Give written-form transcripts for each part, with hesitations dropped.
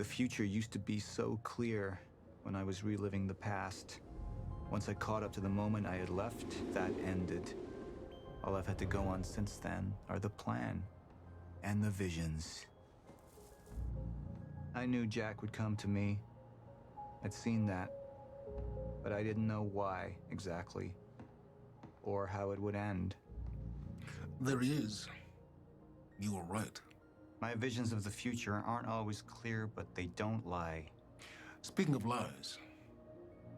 The future used to be so clear when I was reliving the past. Once I caught up to the moment I had left, that ended. All I've had to go on since then are the plan and the visions. I knew Jack would come to me. I'd seen that, but I didn't know why exactly, or how it would end. There he is. You were right. My visions of the future aren't always clear, but they don't lie. Speaking of lies,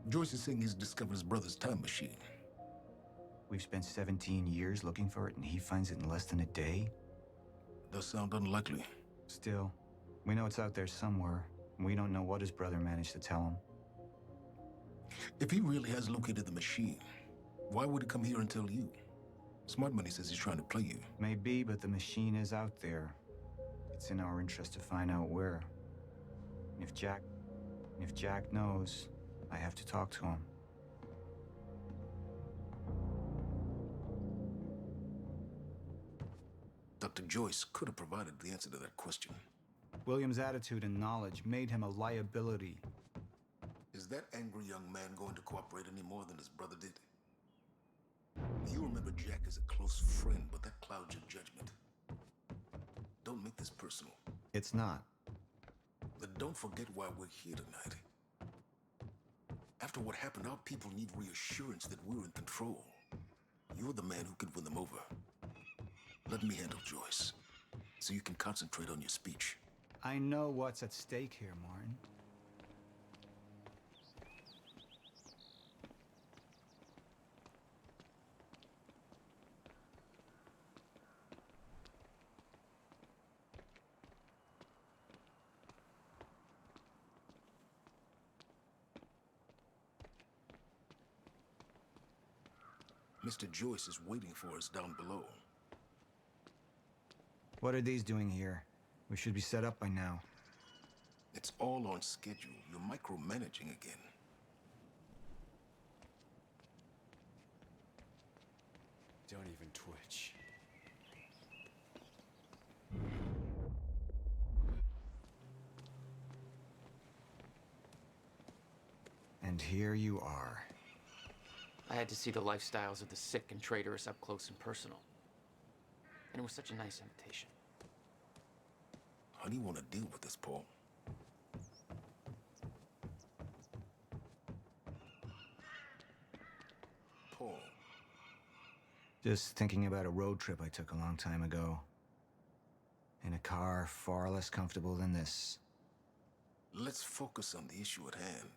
Joyce is saying he's discovered his brother's time machine. We've spent 17 years looking for it, and he finds it in less than a day? Does sound unlikely. Still, we know it's out there somewhere, and we don't know what his brother managed to tell him. If he really has located the machine, why would he come here and tell you? Smart Money says he's trying to play you. Maybe, but the machine is out there. It's in our interest to find out where. And if Jack knows, I have to talk to him. Dr. Joyce could have provided the answer to that question. William's attitude and knowledge made him a liability. Is that angry young man going to cooperate any more than his brother did? You remember Jack as a close friend, but that clouds your judgment. Don't make this personal. It's not. Then don't forget why we're here tonight. After what happened, our people need reassurance that we're in control. You're the man who could win them over. Let me handle Joyce, so you can concentrate on your speech. I know what's at stake here, Martin. Mr. Joyce is waiting for us down below. What are these doing here? We should be set up by now. It's all on schedule. You're micromanaging again. Don't even twitch. And here you are. I had to see the lifestyles of the sick and traitorous up close and personal. And it was such a nice invitation. How do you want to deal with this, Paul? Paul. Just thinking about a road trip I took a long time ago. In a car far less comfortable than this. Let's focus on the issue at hand.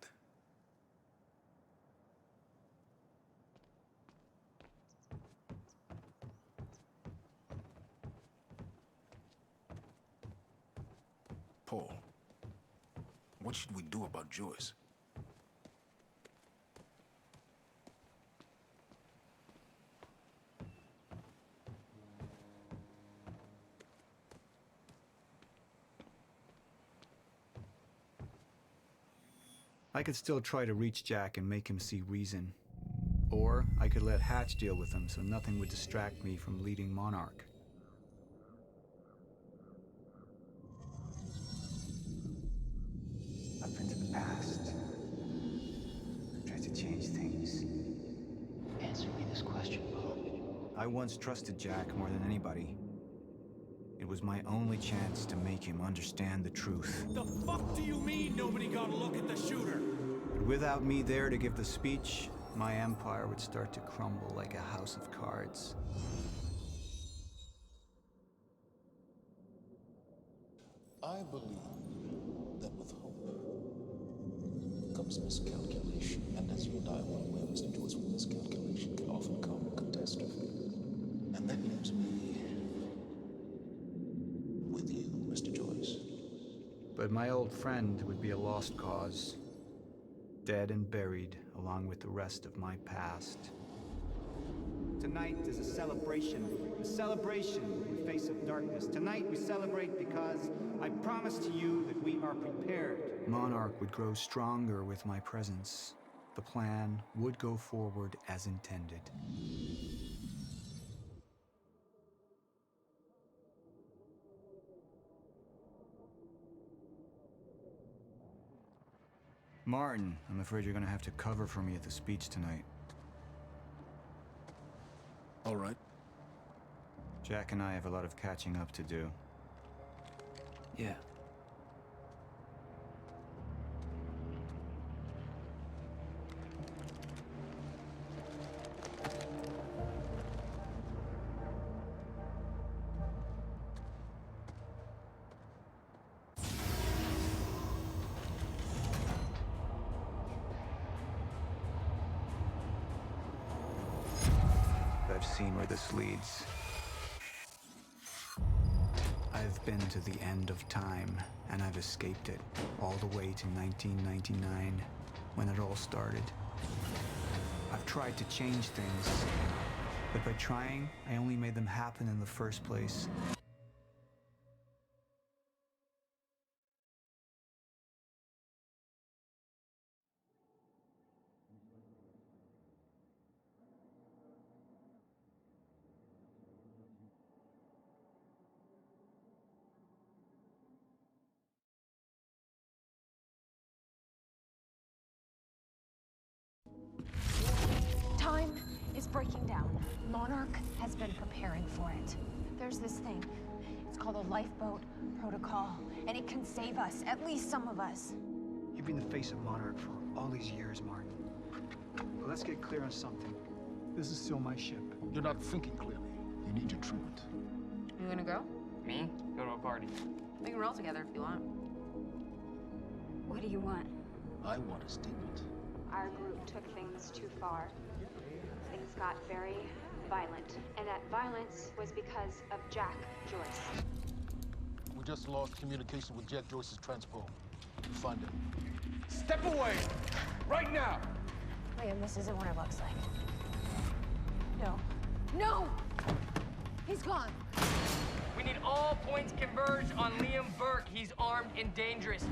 Paul, what should we do about Joyce? I could still try to reach Jack and make him see reason. Or I could let Hatch deal with him so nothing would distract me from leading Monarch. Up into the past. Tried to change things. Answer me this question, Bo. I once trusted Jack more than anybody. It was my only chance to make him understand the truth. The fuck do you mean nobody got a look at the shooter? But without me there to give the speech, my empire would start to crumble like a house of cards. I believe that with hope comes miscalculation, and as you and I well aware, Mr. Joyce, with miscalculation can often come catastrophe. And that leaves me with you, Mr. Joyce. But my old friend would be a lost cause. Dead and buried, along with the rest of my past. Tonight is a celebration in the face of darkness. Tonight we celebrate because I promise to you that we are prepared. Monarch would grow stronger with my presence. The plan would go forward as intended. Martin, I'm afraid you're gonna have to cover for me at the speech tonight. All right. Jack and I have a lot of catching up to do. Yeah. I've seen where this leads. I've been to the end of time, and I've escaped it, all the way to 1999, when it all started. I've tried to change things, but by trying, I only made them happen in the first place. Time is breaking down. Monarch has been preparing for it. There's this thing. It's called a lifeboat protocol, and it can save us, at least some of us. You've been the face of Monarch for all these years, Martin. But let's get clear on something. This is still my ship. You're not thinking clearly. You need your treatment. You gonna go? Me? Go to a party. We can roll together if you want. What do you want? I want a statement. Our group took things too far. Things got very violent. And that violence was because of Jack Joyce. We just lost communication with Jack Joyce's transport. Find him. Step away! Right now! Liam, this isn't what it looks like. No. No! He's gone. We need all points converge on Liam Burke. He's armed and dangerous.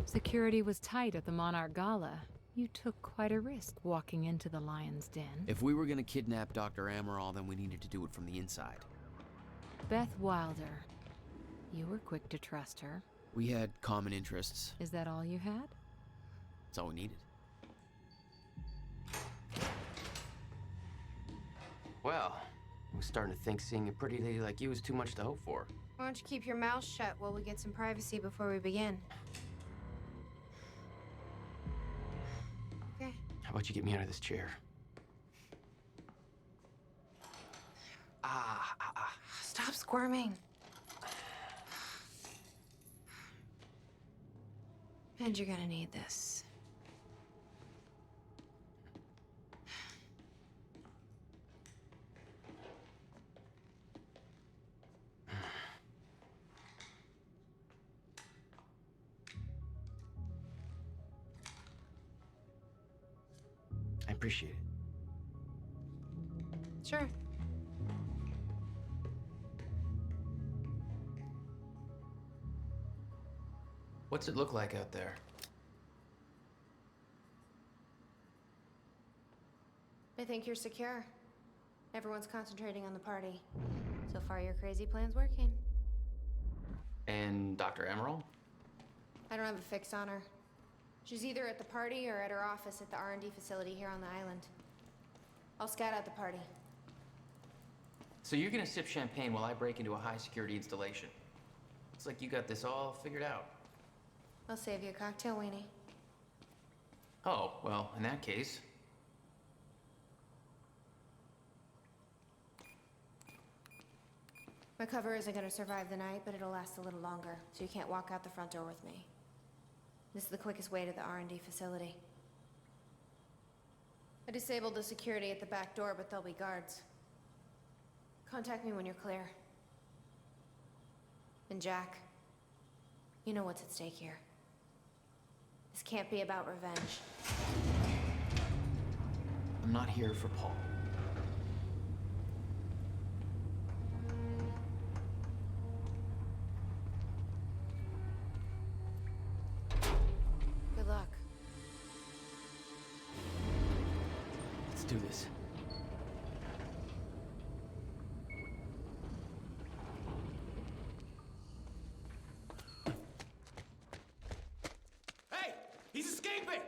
Security was tight at the Monarch Gala. You took quite a risk walking into the Lion's Den. If we were gonna kidnap Dr. Amaral, then we needed to do it from the inside. Beth Wilder. You were quick to trust her. We had common interests. Is that all you had? That's all we needed. Well, I was starting to think seeing a pretty lady like you was too much to hope for. Why don't you keep your mouth shut while we get some privacy before we begin? Okay. How about you get me out of this chair? Stop squirming. And you're gonna need this. I appreciate it. Sure. What's it look like out there? I think you're secure. Everyone's concentrating on the party. So far, your crazy plan's working. And Dr. Amaral? I don't have a fix on her. She's either at the party or at her office at the R&D facility here on the island. I'll scout out the party. So you're gonna sip champagne while I break into a high-security installation. It's like you got this all figured out. I'll save you a cocktail, Weenie. Oh, well, in that case... My cover isn't gonna survive the night, but it'll last a little longer, so you can't walk out the front door with me. This is the quickest way to the R&D facility. I disabled the security at the back door, but there'll be guards. Contact me when you're clear. And Jack, you know what's at stake here. This can't be about revenge. I'm not here for Paul. Good luck. Let's do this. Hey! He's escaping!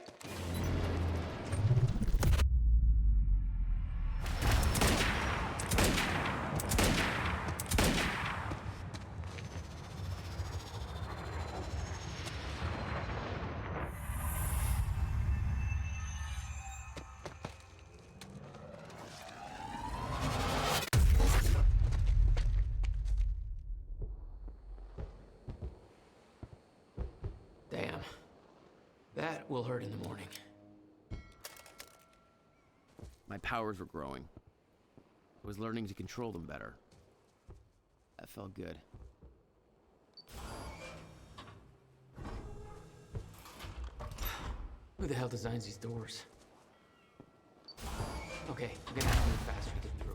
Damn. That will hurt in the morning. My powers were growing. I was learning to control them better. That felt good. Who the hell designs these doors? Okay, I'm gonna have to move faster to get through.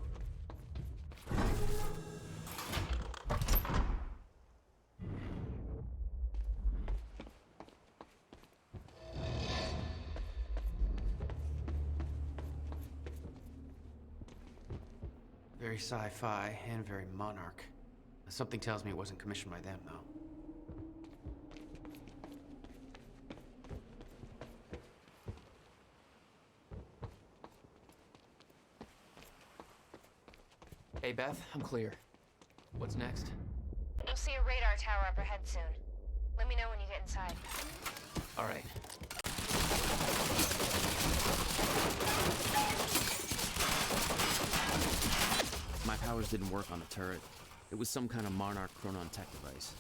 Very sci-fi and very Monarch. Something tells me it wasn't commissioned by them, though. Hey, Beth, I'm clear. What's next? You'll see a radar tower up ahead soon. Let me know when you get inside. All right. My powers didn't work on the turret. It was some kind of Monarch Chronon tech device.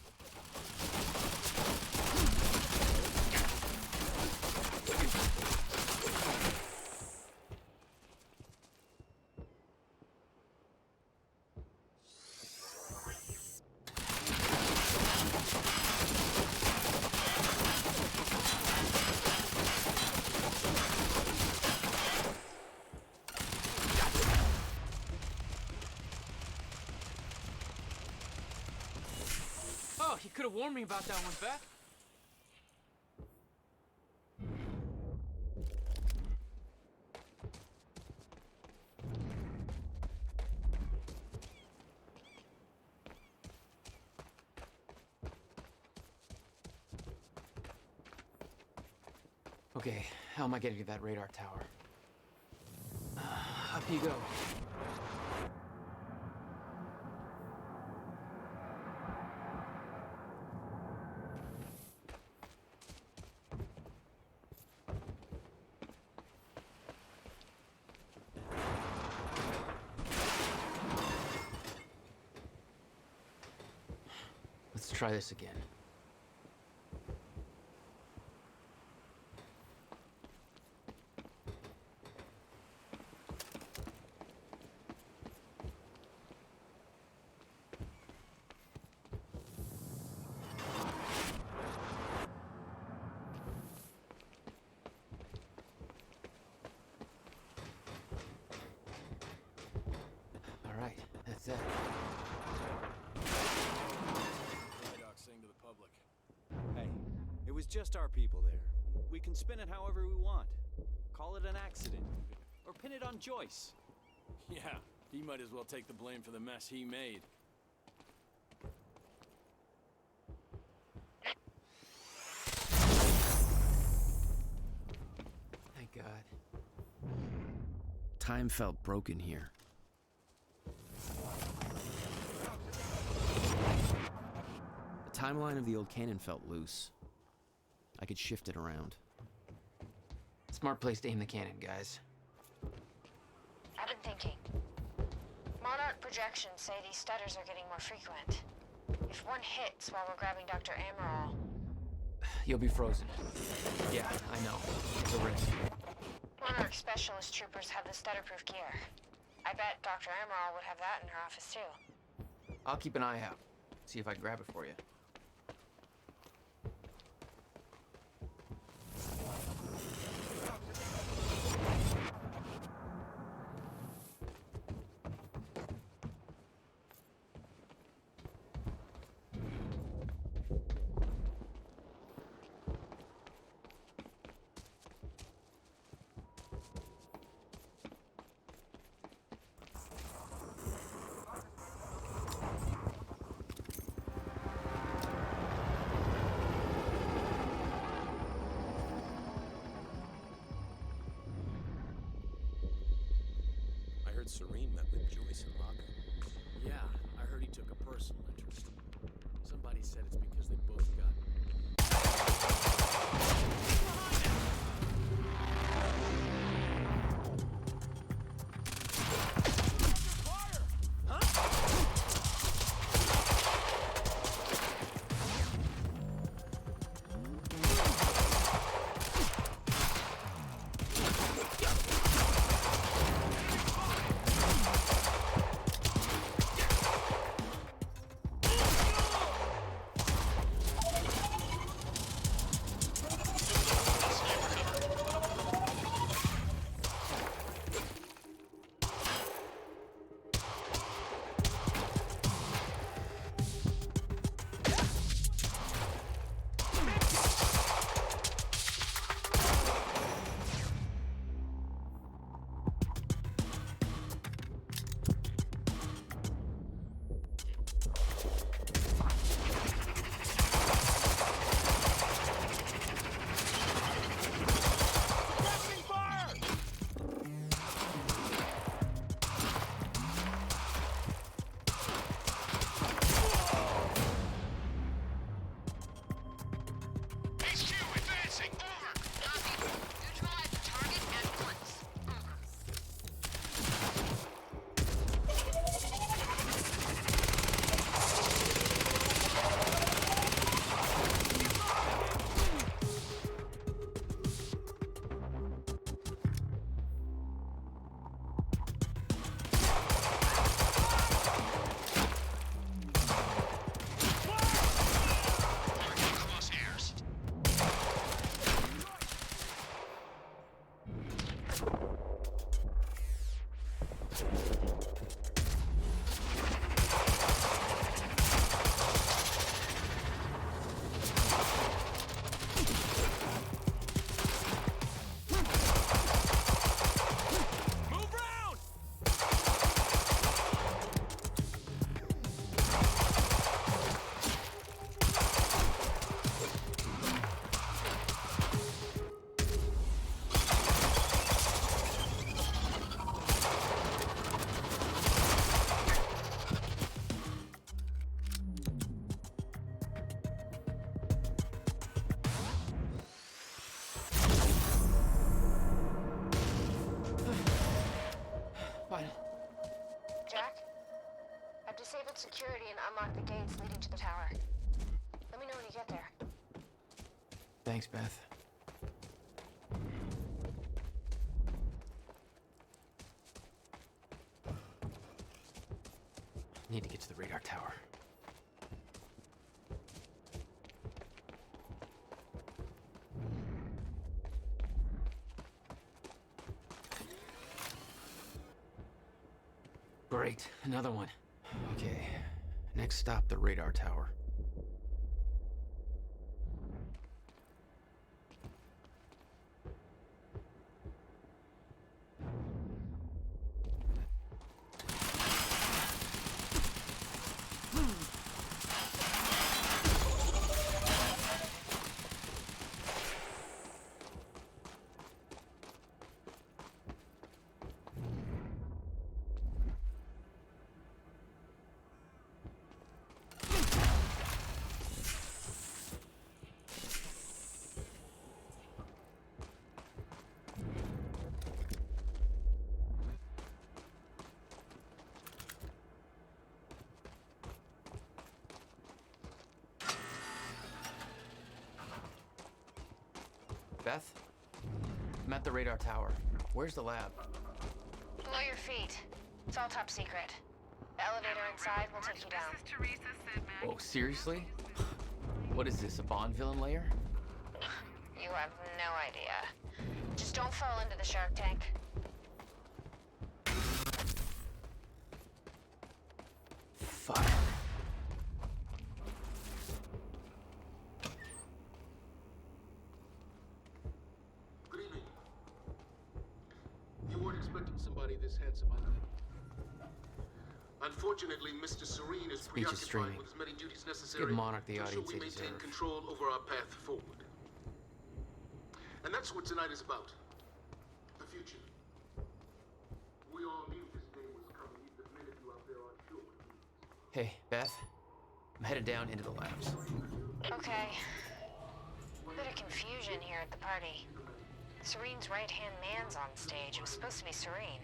Oh, you could have warned me about that one, Beth. Okay, how am I getting to that radar tower? Up you go. Let's try this again. All right, that's it. Saying to the public, hey, it was just our people there. We can spin it however we want. Call it an accident, or pin it on Joyce. Yeah, he might as well take the blame for the mess he made. Thank God. Time felt broken here. The timeline of the old cannon felt loose. I could shift it around. Smart place to aim the cannon, guys. I've been thinking. Monarch projections say these stutters are getting more frequent. If one hits while we're grabbing Dr. Amaral... You'll be frozen. Yeah, I know. It's a risk. Monarch specialist troopers have the stutter-proof gear. I bet Dr. Emerald would have that in her office too. I'll keep an eye out. See if I can grab it for you. Serene met with Joyce and Rocco. Yeah, I heard he took a personal interest. Somebody said it's because they both got... Disabled security and unlock the gates leading to the tower. Let me know when you get there. Thanks, Beth. Need to get to the radar tower. Great, another one. Okay, next stop, the radar tower. Beth? I'm at the radar tower. Where's the lab? Below your feet. It's all top secret. The elevator inside will take you down. Oh, seriously? What is this, a Bond villain lair? You have no idea. Just don't fall into the shark tank. Fuck. Good evening. You weren't expecting somebody this handsome, huh? Unfortunately, Mr. Serene is Speech is preoccupied streaming. with as many duties necessary Give Monarch the to ensure audience we they maintain deserve. control over our path forward. And that's what tonight is about. The future. We all knew this day was coming, even if many of you out there aren't sure what it means. Hey, Beth. I'm headed down into the labs. Okay. Bit of confusion here at the party. Serene's right-hand man's on stage. It was supposed to be Serene.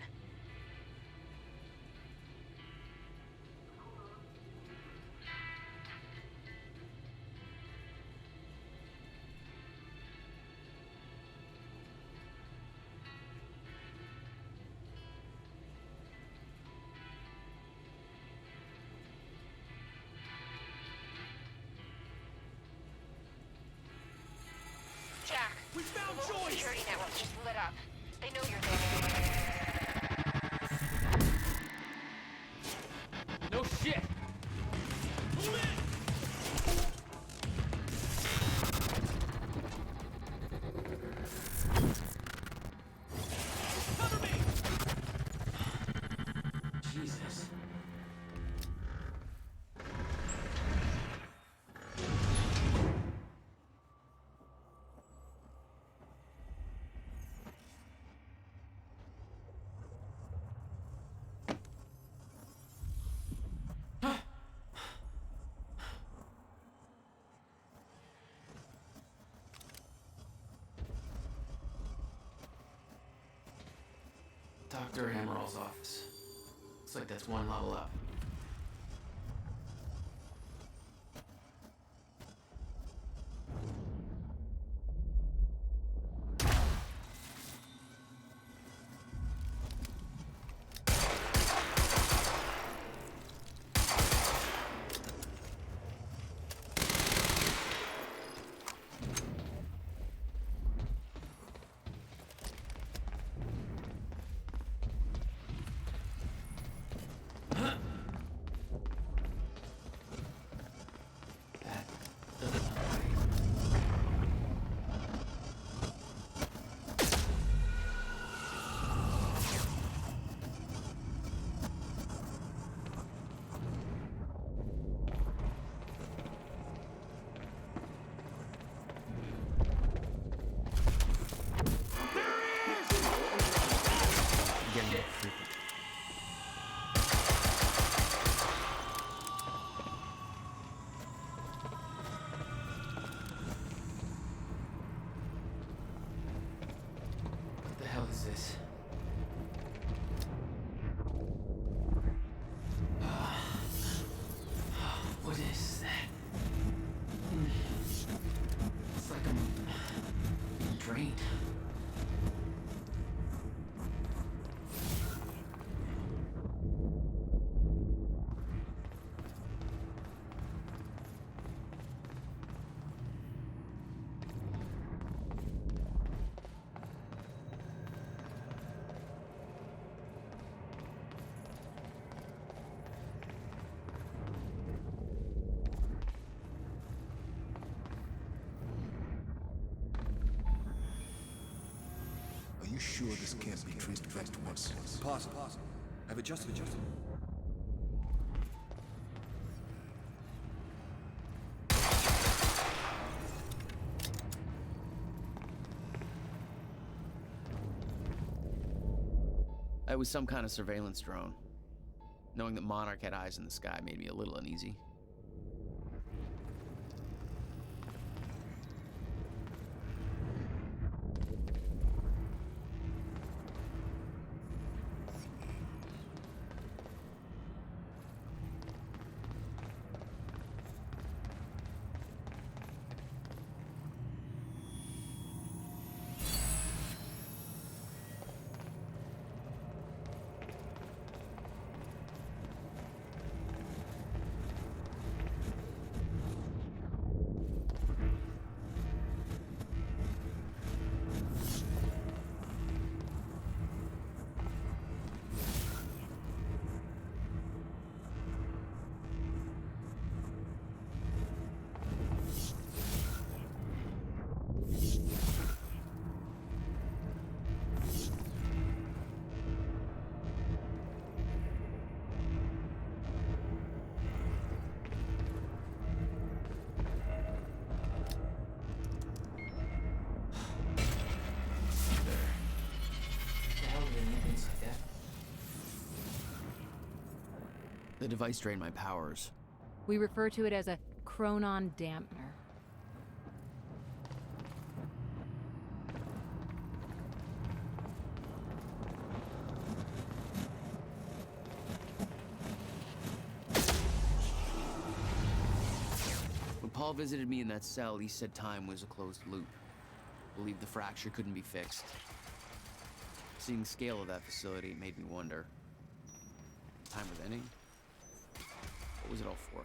Jack, we found Joyce! The security network just lit up. They know you're there. No shit! Move in! Cover me! Jesus. Dr. Amaril's office. Looks like that's one level up. What the hell is this? What is that? It's like I'm being drained. Are you sure this can't be traced back to us? Pause. I've adjusted. It was some kind of surveillance drone. Knowing that Monarch had eyes in the sky made me a little uneasy. The device drained my powers. We refer to it as a chronon dampener. When Paul visited me in that cell, he said time was a closed loop. Believed the fracture couldn't be fixed. Seeing the scale of that facility made me wonder. Time was ending? What was it all for?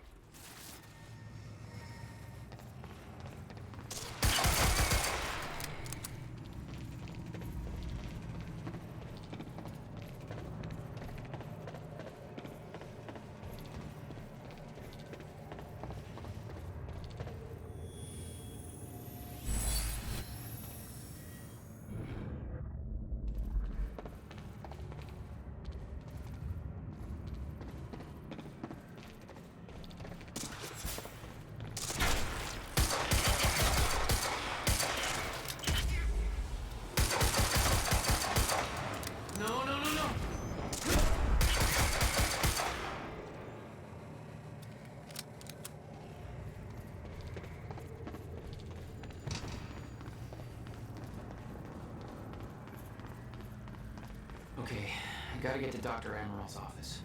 Okay, I gotta get to Dr. Amaril's office.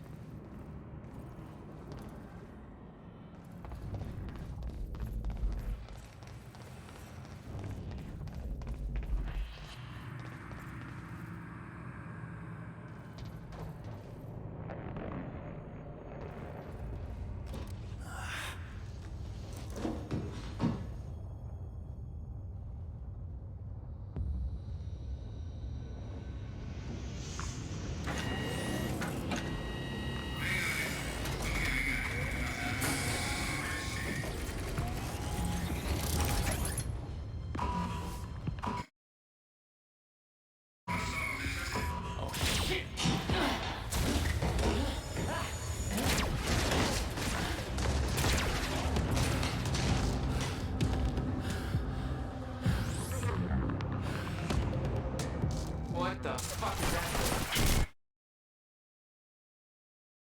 What the fuck is that?